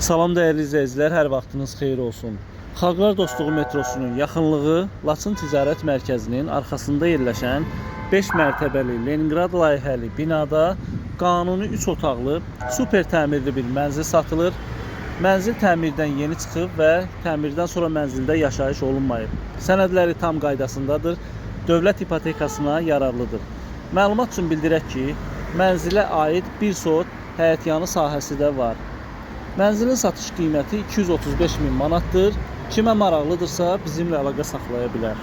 Salam dəyərli izləyicilər, hər vaxtınız xeyir olsun. Xalqlar Dostluğu metrosunun yaxınlığı Laçın Ticarət Mərkəzinin arxasında yerləşən 5 mərtəbəli Leningrad layihəli binada qanuni 3 otaqlı, super təmirli bir mənzil satılır. Mənzil təmirdən yeni çıxıb və təmirdən sonra mənzildə yaşayış olunmayıb. Sənədləri tam qaydasındadır, dövlət ipotekasına yararlıdır. Məlumat üçün bildirək ki, mənzilə aid bir sot həyətyanı sahəsi də var. Mənzilin satış qiyməti 235 min manatdır. Kimə maraqlıdırsa bizimlə əlaqə saxlaya bilər.